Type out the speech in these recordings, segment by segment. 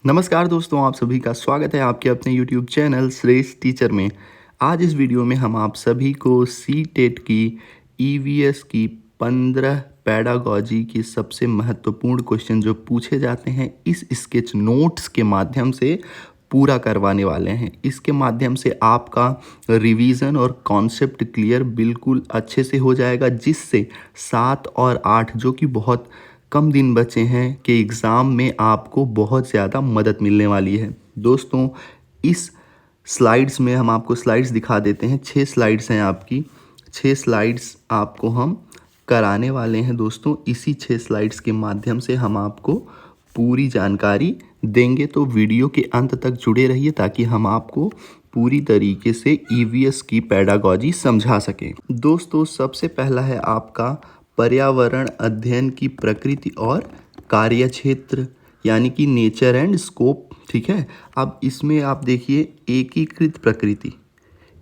नमस्कार दोस्तों, आप सभी का स्वागत है आपके अपने YouTube चैनल श्रेष्ठ टीचर में। आज इस वीडियो में हम आप सभी को सी टेट की ईवीएस की 15 पैडागॉजी की सबसे महत्वपूर्ण क्वेश्चन जो पूछे जाते हैं इस स्केच नोट्स के माध्यम से पूरा करवाने वाले हैं। इसके माध्यम से आपका रिवीजन और कॉन्सेप्ट क्लियर बिल्कुल अच्छे से हो जाएगा, जिससे 7 और 8 जो कि बहुत कम दिन बचे हैं कि एग्ज़ाम में आपको बहुत ज़्यादा मदद मिलने वाली है। दोस्तों, इस स्लाइड्स में हम आपको स्लाइड्स दिखा देते हैं। 6 स्लाइड्स हैं आपकी। 6 स्लाइड्स आपको हम कराने वाले हैं दोस्तों। इसी 6 स्लाइड्स के माध्यम से हम आपको पूरी जानकारी देंगे, तो वीडियो के अंत तक जुड़े रहिए ताकि हम आपको पूरी तरीके से ईवीएस की पैडागॉजी समझा सकें। दोस्तों, सबसे पहला है आपका पर्यावरण अध्ययन की प्रकृति और कार्यक्षेत्र, यानी कि नेचर एंड स्कोप। ठीक है, अब इसमें आप देखिए एकीकृत प्रकृति,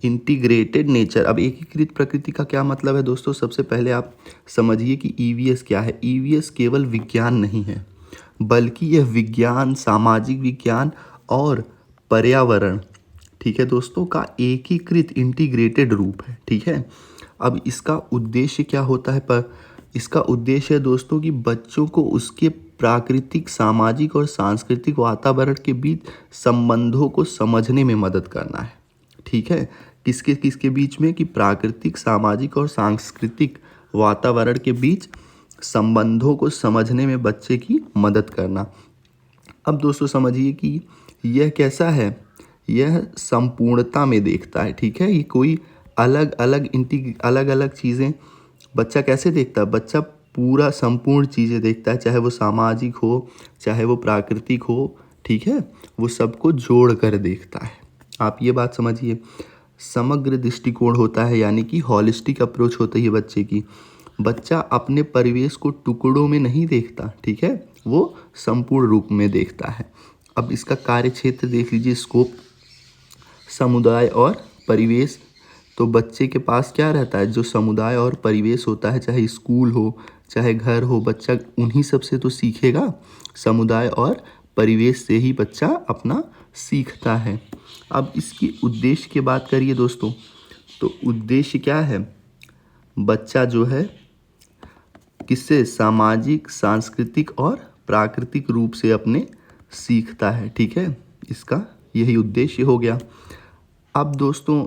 इंटीग्रेटेड नेचर। अब एकीकृत प्रकृति का क्या मतलब है दोस्तों? सबसे पहले आप समझिए कि ईवीएस क्या है। ईवीएस केवल विज्ञान नहीं है, बल्कि यह विज्ञान, सामाजिक विज्ञान और पर्यावरण, ठीक है दोस्तों, का एकीकृत इंटीग्रेटेड रूप है। ठीक है, अब इसका उद्देश्य क्या होता है? इसका उद्देश्य है दोस्तों कि बच्चों को उसके प्राकृतिक, सामाजिक और सांस्कृतिक वातावरण के बीच संबंधों को समझने में मदद करना है। ठीक है, किसके किसके बीच में? कि प्राकृतिक, सामाजिक और सांस्कृतिक वातावरण के बीच संबंधों को समझने में बच्चे की मदद करना। अब दोस्तों समझिए कि यह कैसा है? यह संपूर्णता में देखता है। ठीक है, ये कोई अलग अलग चीज़ें बच्चा कैसे देखता है? बच्चा पूरा संपूर्ण चीज़ें देखता है, चाहे वो सामाजिक हो, चाहे वो प्राकृतिक हो। ठीक है, वो सबको जोड़ कर देखता है। आप ये बात समझिए, समग्र दृष्टिकोण होता है, यानी कि हॉलिस्टिक अप्रोच होती है बच्चे की। बच्चा अपने परिवेश को टुकड़ों में नहीं देखता, ठीक है, वो संपूर्ण रूप में देखता है। अब इसका कार्य क्षेत्र देख लीजिए, स्कोप, समुदाय और परिवेश। तो बच्चे के पास क्या रहता है? जो समुदाय और परिवेश होता है, चाहे स्कूल हो, चाहे घर हो, बच्चा उन्हीं सब से तो सीखेगा। समुदाय और परिवेश से ही बच्चा अपना सीखता है। अब इसकी उद्देश्य की बात करिए दोस्तों, तो उद्देश्य क्या है? बच्चा जो है किससे? सामाजिक, सांस्कृतिक और प्राकृतिक रूप से अपने सीखता है। ठीक है, इसका यही उद्देश्य हो गया। अब दोस्तों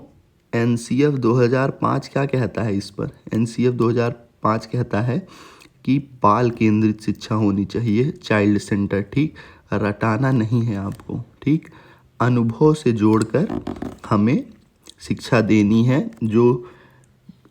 एनसीएफ 2005 क्या कहता है इस पर? एनसीएफ 2005 कहता है कि बाल केंद्रित शिक्षा होनी चाहिए, चाइल्ड सेंटर। ठीक, रटाना नहीं है आपको। ठीक, अनुभव से जोड़कर हमें शिक्षा देनी है। जो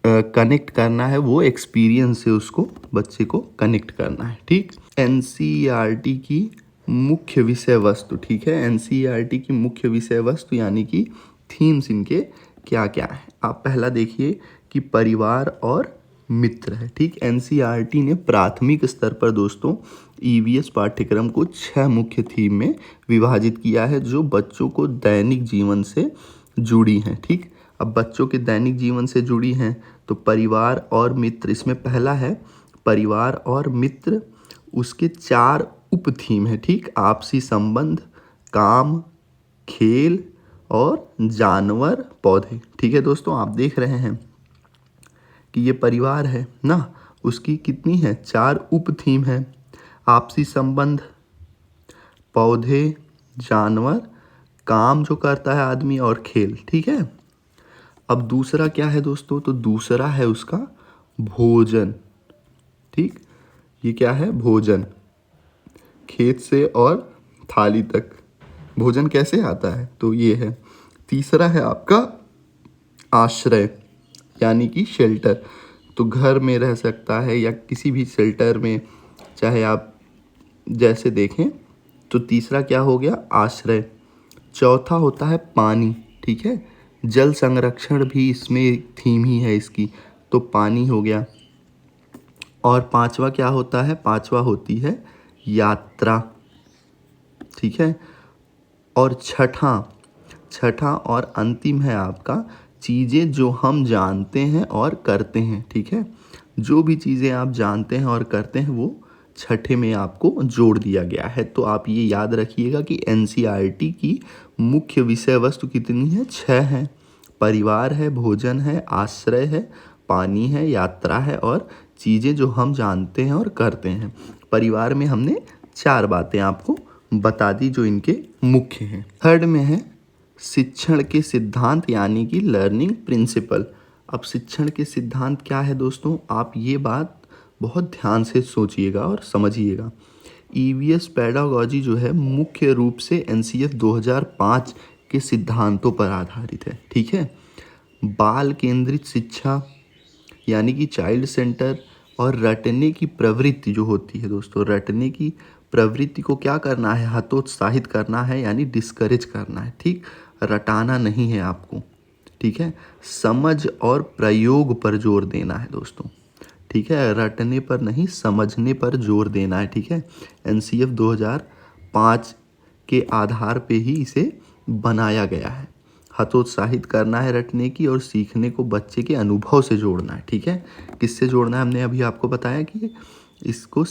कनेक्ट करना है वो एक्सपीरियंस से उसको, बच्चे को कनेक्ट करना है। ठीक, एनसीईआरटी की मुख्य विषय वस्तु। ठीक है, एनसीईआरटी की मुख्य विषय वस्तु यानी कि थीम्स इनके क्या क्या है? आप पहला देखिए कि परिवार और मित्र है। ठीक, एनसीईआरटी ने प्राथमिक स्तर पर दोस्तों ईवीएस पाठ्यक्रम को 6 मुख्य थीम में विभाजित किया है, जो बच्चों को दैनिक जीवन से जुड़ी हैं। ठीक, अब बच्चों के दैनिक जीवन से जुड़ी हैं तो परिवार और मित्र, इसमें पहला है परिवार और मित्र। उसके 4 उप थीम है। ठीक, आपसी संबंध, काम, खेल और जानवर, पौधे। ठीक है दोस्तों, आप देख रहे हैं कि ये परिवार है ना, उसकी कितनी है? 4 उप थीम है। आपसी संबंध, पौधे, जानवर, काम जो करता है आदमी, और खेल। ठीक है, अब दूसरा क्या है दोस्तों? तो दूसरा है उसका भोजन। ठीक, ये क्या है? भोजन, खेत से और थाली तक भोजन कैसे आता है? तो ये है। तीसरा है आपका आश्रय, यानी कि शेल्टर। तो घर में रह सकता है या किसी भी शेल्टर में, चाहे आप जैसे देखें। तो तीसरा क्या हो गया? आश्रय। चौथा होता है पानी। ठीक है, जल संरक्षण भी इसमें थीम ही है इसकी, तो पानी हो गया। और पांचवा क्या होता है? पांचवा होती है यात्रा। ठीक है, और छठा और अंतिम है आपका चीज़ें जो हम जानते हैं और करते हैं। ठीक है, जो भी चीज़ें आप जानते हैं और करते हैं वो छठे में आपको जोड़ दिया गया है। तो आप ये याद रखिएगा कि एनसीईआरटी की मुख्य विषय वस्तु कितनी है, 6 हैं। परिवार है, भोजन है, आश्रय है, पानी है, यात्रा है और चीज़ें जो हम जानते हैं और करते हैं। परिवार में हमने 4 बातें आपको बता दी जो इनके मुख्य हैं। थर्ड में है शिक्षण के सिद्धांत यानी कि लर्निंग प्रिंसिपल। अब शिक्षण के सिद्धांत क्या है दोस्तों, आप ये बात बहुत ध्यान से सोचिएगा और समझिएगा। ईवीएस पेडागोजी जो है मुख्य रूप से एनसीएफ 2005 के सिद्धांतों पर आधारित है। ठीक है, बाल केंद्रित शिक्षा यानी कि चाइल्ड सेंटर और रटने की प्रवृत्ति जो होती है दोस्तों, रटने की प्रवृत्ति को क्या करना है, हतोत्साहित करना है यानी डिस्करेज करना है। ठीक, रटाना नहीं है आपको। ठीक है, समझ और प्रयोग पर जोर देना है दोस्तों। ठीक है, रटने पर नहीं, समझने पर जोर देना है। ठीक है, एनसीएफ 2005 के आधार पे ही इसे बनाया गया है। हतोत्साहित करना है रटने की और सीखने को बच्चे के अनुभव से जोड़ना है। ठीक है, किससे जोड़ना है, हमने अभी आपको बताया कि इसको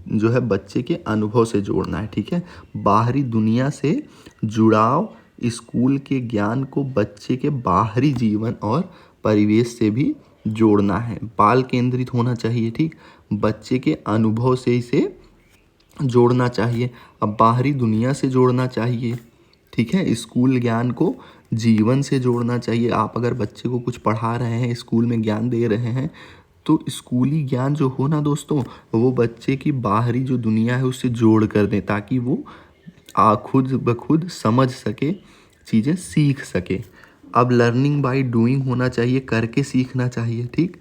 जो है बच्चे के अनुभव से जोड़ना है। ठीक है, बाहरी दुनिया से जुड़ाव, स्कूल के ज्ञान को बच्चे के बाहरी जीवन और परिवेश से भी जोड़ना है। बाल केंद्रित होना चाहिए। ठीक, बच्चे के अनुभव से इसे जोड़ना चाहिए। अब बाहरी दुनिया से जोड़ना चाहिए। ठीक है, स्कूल ज्ञान को जीवन से जोड़ना चाहिए। आप अगर बच्चे को कुछ पढ़ा रहे हैं, स्कूल में ज्ञान दे रहे हैं, तो स्कूली ज्ञान जो हो ना दोस्तों, वो बच्चे की बाहरी जो दुनिया है उससे जोड़ कर दें ताकि वो खुद ब खुद समझ सके, चीज़ें सीख सके। अब लर्निंग बाय डूइंग होना चाहिए, करके सीखना चाहिए। ठीक,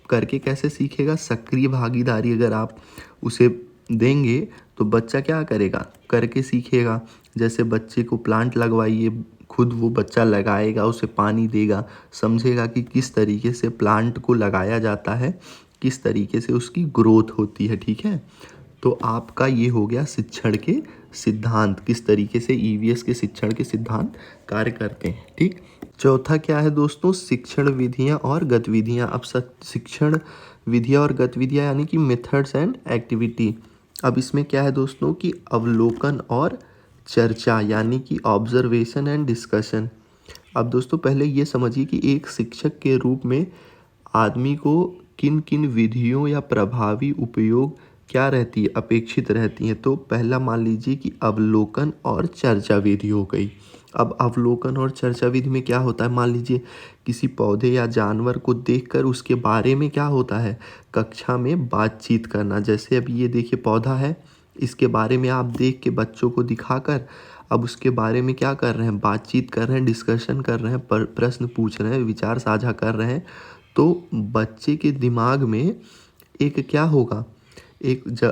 करके कैसे सीखेगा, सक्रिय भागीदारी अगर आप उसे देंगे तो बच्चा क्या करेगा, करके सीखेगा। जैसे बच्चे को प्लांट लगवाइए, खुद वो बच्चा लगाएगा, उसे पानी देगा, समझेगा कि किस तरीके से प्लांट को लगाया जाता है, किस तरीके से उसकी ग्रोथ होती है। ठीक है, तो आपका ये हो गया शिक्षण के सिद्धांत, किस तरीके से ईवीएस के शिक्षण के सिद्धांत कार्य करते हैं। ठीक, चौथा क्या है दोस्तों, शिक्षण विधियां और गतिविधियां। अब शिक्षण विधियां और गतिविधियां यानी कि मेथड्स एंड एक्टिविटी। अब इसमें क्या है दोस्तों कि अवलोकन और चर्चा यानी कि ऑब्जर्वेशन एंड डिस्कशन। अब दोस्तों पहले ये समझिए कि एक शिक्षक के रूप में आदमी को किन किन विधियों या प्रभावी उपयोग क्या रहती है, अपेक्षित रहती हैं। तो पहला मान लीजिए कि अवलोकन और चर्चा विधि हो गई। अब अवलोकन और चर्चा विधि में क्या होता है, मान लीजिए किसी पौधे या जानवर को देखकर उसके बारे में क्या होता है, कक्षा में बातचीत करना। जैसे अब ये देखिए पौधा है, इसके बारे में आप देख के बच्चों को दिखाकर अब उसके बारे में क्या कर रहे हैं, बातचीत कर रहे हैं, डिस्कशन कर रहे हैं, प्रश्न पूछ रहे हैं, विचार साझा कर रहे हैं। तो बच्चे के दिमाग में एक क्या होगा,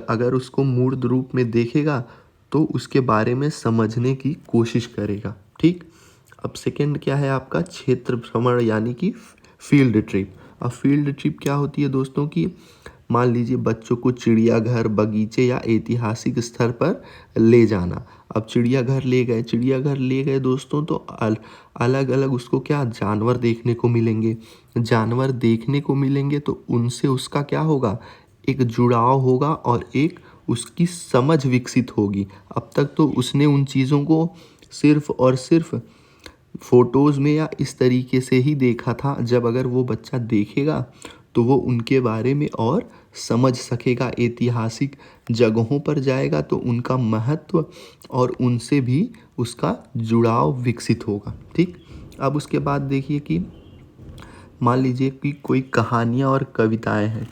अगर उसको मूर्त रूप में देखेगा तो उसके बारे में समझने की कोशिश करेगा। ठीक, अब सेकंड क्या है आपका, क्षेत्र भ्रमण यानी कि फील्ड ट्रिप। अब फील्ड ट्रिप क्या होती है दोस्तों कि मान लीजिए बच्चों को चिड़ियाघर, बगीचे या ऐतिहासिक स्थल पर ले जाना। अब चिड़ियाघर ले गए दोस्तों, तो अलग अलग उसको क्या जानवर देखने को मिलेंगे। तो उनसे उसका क्या होगा, एक जुड़ाव होगा और एक उसकी समझ विकसित होगी। अब तक तो उसने उन चीज़ों को सिर्फ और सिर्फ फोटोज़ में या इस तरीके से ही देखा था। जब अगर वो बच्चा देखेगा तो वो उनके बारे में और समझ सकेगा, ऐतिहासिक जगहों पर जाएगा तो उनका महत्व और उनसे भी उसका जुड़ाव विकसित होगा। ठीक, अब उसके बाद देखिए कि मान लीजिए कि कोई कहानियाँ और कविताएं हैं।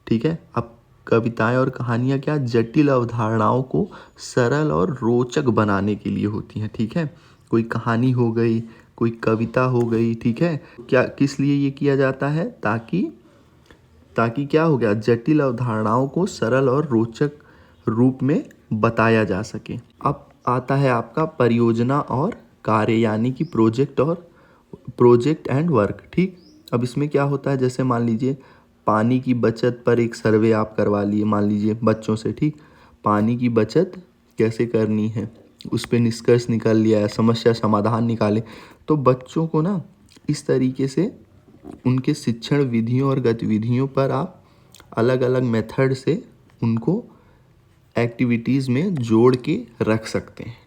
ठीक है, अब कविताएं और कहानियाँ क्या, जटिल अवधारणाओं को सरल और रोचक बनाने के लिए होती हैं। ठीक है, कोई कहानी हो गई, कोई कविता हो गई। ठीक है, क्या किस लिए ये किया जाता है, ताकि क्या हो गया, जटिल अवधारणाओं को सरल और रोचक रूप में बताया जा सके। अब आता है आपका परियोजना और कार्य यानी कि प्रोजेक्ट एंड वर्क। ठीक, अब इसमें क्या होता है, जैसे मान लीजिए पानी की बचत पर एक सर्वे आप करवा लिए मान लीजिए बच्चों से। ठीक, पानी की बचत कैसे करनी है उस पर निष्कर्ष निकाल लिया है, समस्या समाधान निकाले। तो बच्चों को ना इस तरीके से उनके शिक्षण विधियों और गतिविधियों पर आप अलग अलग मेथड से उनको एक्टिविटीज़ में जोड़ के रख सकते हैं।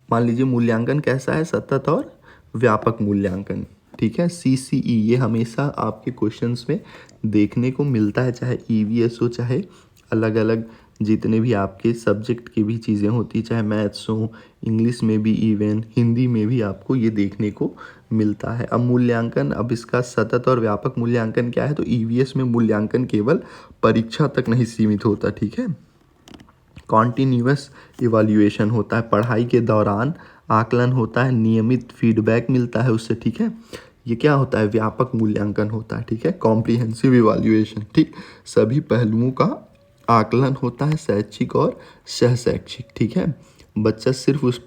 मान लीजिए मूल्यांकन कैसा है, सतत और व्यापक मूल्यांकन, ठीक है। CCE ये हमेशा आपके क्वेश्चंस में देखने को मिलता है, चाहे EVS हो, चाहे अलग अलग जितने भी आपके सब्जेक्ट की भी चीज़ें होती, चाहे मैथ्स हो, इंग्लिश में भी, इवन हिंदी में भी आपको ये देखने को मिलता है। अब मूल्यांकन, अब इसका सतत और व्यापक मूल्यांकन क्या है, तो EVS में मूल्यांकन केवल परीक्षा तक नहीं सीमित होता, ठीक है। कॉन्टीन्यूअस इवैल्यूएशन होता है, पढ़ाई के दौरान आकलन होता है, नियमित फीडबैक मिलता है उससे, ठीक है। ये क्या होता है, व्यापक मूल्यांकन होता है, ठीक है। कॉम्प्रिहेंसिव इवैल्यूएशन, ठीक, सभी पहलुओं का आकलन होता है, शैक्षिक और सहशैक्षिक, ठीक है। बच्चा सिर्फ उस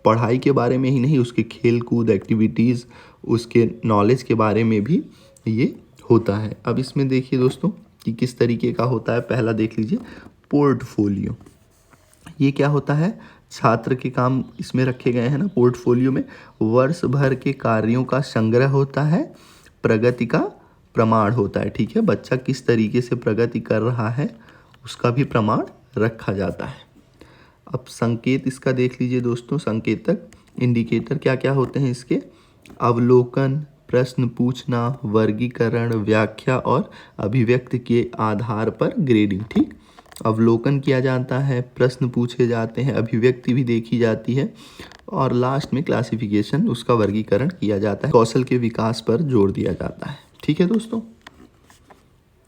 पढ़ाई के बारे में ही नहीं, उसके खेल कूद एक्टिविटीज़, उसके नॉलेज के बारे में भी ये होता है। अब इसमें देखिए दोस्तों कि किस तरीके का होता है। पहला देख लीजिए, पोर्टफोलियो। ये क्या होता है, छात्र के काम इसमें रखे गए हैं ना पोर्टफोलियो में। वर्ष भर के कार्यों का संग्रह होता है, प्रगति का प्रमाण होता है, ठीक है। बच्चा किस तरीके से प्रगति कर रहा है उसका भी प्रमाण रखा जाता है। अब संकेत इसका देख लीजिए दोस्तों, संकेतक इंडिकेटर क्या क्या होते हैं इसके, अवलोकन, प्रश्न पूछना, वर्गीकरण, व्याख्या और अभिव्यक्ति के आधार पर ग्रेडिंग, ठीक। अवलोकन किया जाता है, प्रश्न पूछे जाते हैं, अभिव्यक्ति भी देखी जाती है और लास्ट में क्लासिफिकेशन, उसका वर्गीकरण किया जाता है। कौशल के विकास पर जोर दिया जाता है, ठीक है दोस्तों।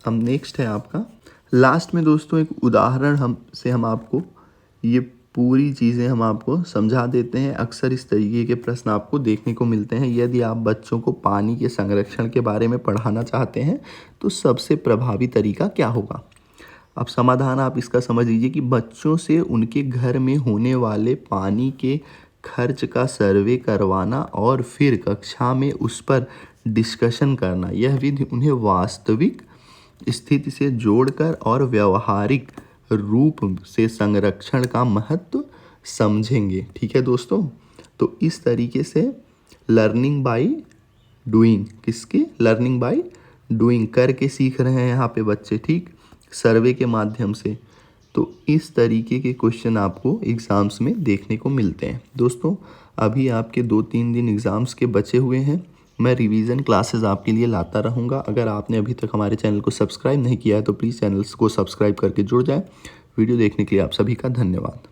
अब नेक्स्ट है आपका लास्ट में दोस्तों एक उदाहरण हम आपको ये पूरी चीज़ें हम आपको समझा देते हैं। अक्सर इस तरीके के प्रश्न आपको देखने को मिलते हैं। यदि आप बच्चों को पानी के संरक्षण के बारे में पढ़ाना चाहते हैं तो सबसे प्रभावी तरीका क्या होगा। अब समाधान आप इसका समझ लीजिए कि बच्चों से उनके घर में होने वाले पानी के खर्च का सर्वे करवाना और फिर कक्षा में उस पर डिस्कशन करना। यह विधि उन्हें वास्तविक स्थिति से जोड़कर और व्यावहारिक रूप से संरक्षण का महत्व समझेंगे, ठीक है दोस्तों। तो इस तरीके से लर्निंग बाय डूइंग, किसके, लर्निंग बाय डूइंग, करके सीख रहे हैं यहाँ पे बच्चे, ठीक, सर्वे के माध्यम से। तो इस तरीके के क्वेश्चन आपको एग्ज़ाम्स में देखने को मिलते हैं दोस्तों। अभी आपके 2-3 दिन एग्ज़ाम्स के बचे हुए हैं। मैं रिवीजन क्लासेस आपके लिए लाता रहूँगा। अगर आपने अभी तक हमारे चैनल को सब्सक्राइब नहीं किया है तो प्लीज़ चैनल को सब्सक्राइब करके जुड़ जाएं। वीडियो देखने के लिए आप सभी का धन्यवाद।